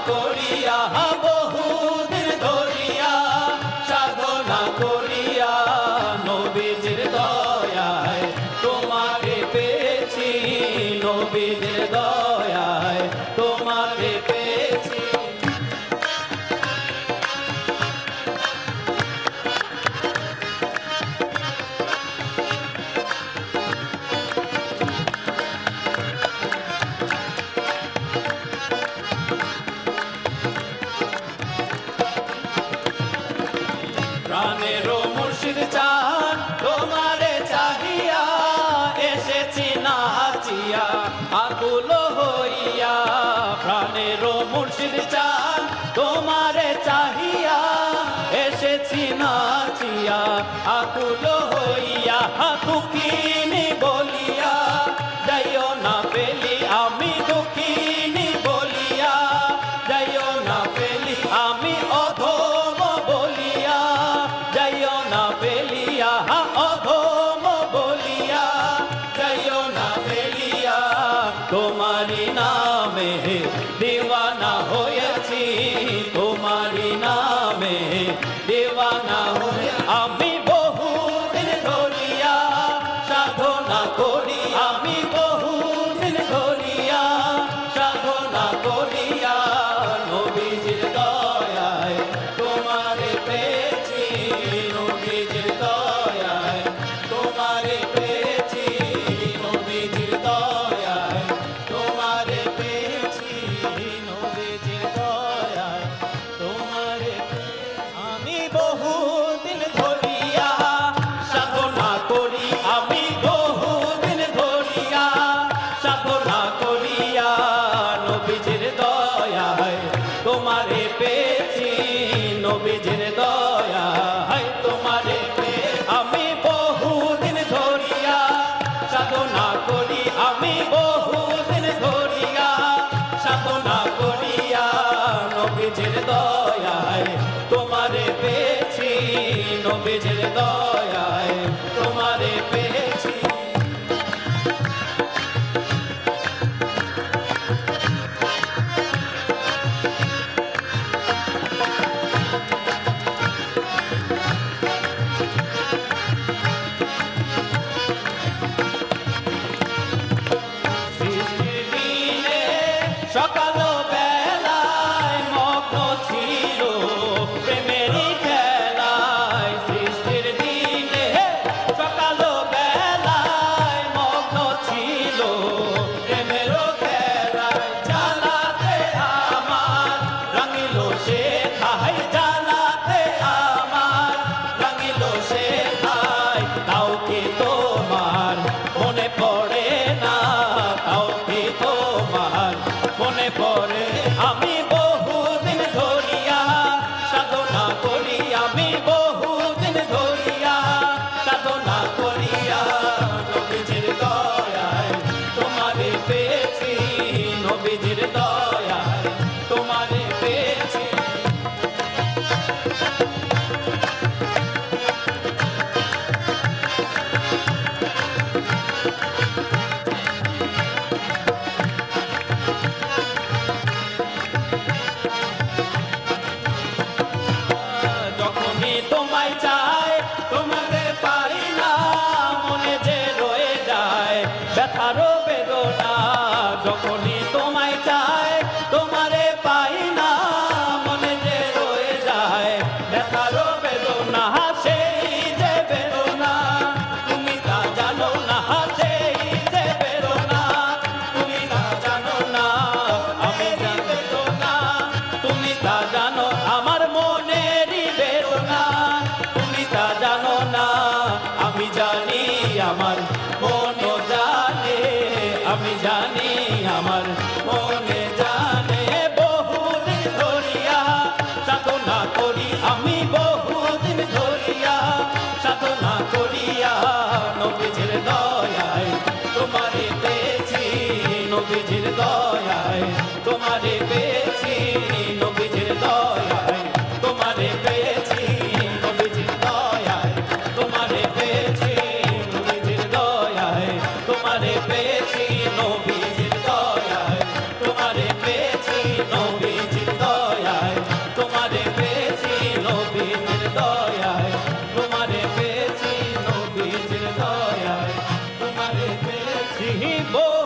করিয়া বহুদিন ধরিয়া সাধনা করিয়া নবীজির দয়ায় তোমারে পেয়েছি নবীজির দয়ায় তোমারে পেয়েছি প্রাণেরও মুর্শিদ চান তোমারে চাহিয়া এসেছি নাচিয়া আকুল হইয়া প্রাণেরও মুর্শিদ চান তোমারে চাহিয়া এসেছি নাচিয়া আকুল হইয়া দুঃখিনী বলিয়া যাইও না ফেলি আমি দুঃখিনী বলিয়া যাইও না ফেলি আমি অধম বলিয়া যাইও না ফেলিয়া অধম বলিয়া যাইও না ফেলিয়া তোমারি নামে দিওয়ানা হয়েছি তোমারি নামে দিওয়ানা হয়ে আমি বহুদিন ধরিয়া সাধনা করি আমি বহুদিন ধরিয়া সাধনা করিয়া নবীজির দয়ায় তোমারে পেয়েছি নবীজির দয়ায় তোমারে পেয়েছি নবীজির দয়ায় তোমারে পেয়েছি নবীজির দয়ায় তোমারে আমি বহুদিন ধরিয়া সাধনা করি আমি বহুদিন ধরিয়া সাধনা করিয়া নবীজির দয়ায় তোমারে পেয়েছি নবীজির দয়ায় তোমারে আমি বহুদিন ধরিয়া সাধনা করি আমি বহুদিন ধরিয়া সাধনা করিয়া নবীজির দয়ায় তোমারে পেয়েছি নবীজির দয়ায় তোমারে পেয়েছি সৃষ্টির দিনে সকাল বেলায় মগ্ন ছিল প্রেমেরই খেলায় সৃষ্টির দিনে সকাল বেলায় মগ্ন ছিল প্রেমেরও খেলায় জ্বালাতে আমার রাঙিল সে খাই জ্বালাতে আমার রাঙিল সে খাই তাও কি তোমার মনে পড়ে না তাও কি তোমার মনে পড়ে আমি বহুদিন ধরিয়া সাধনা করি আমি বহুদিন ধরিয়া সাধনা করিয়া নবীজির দয়ায় তোমারে পেয়েছি নবীজির দয়ায় তোমারে পেয়েছি বই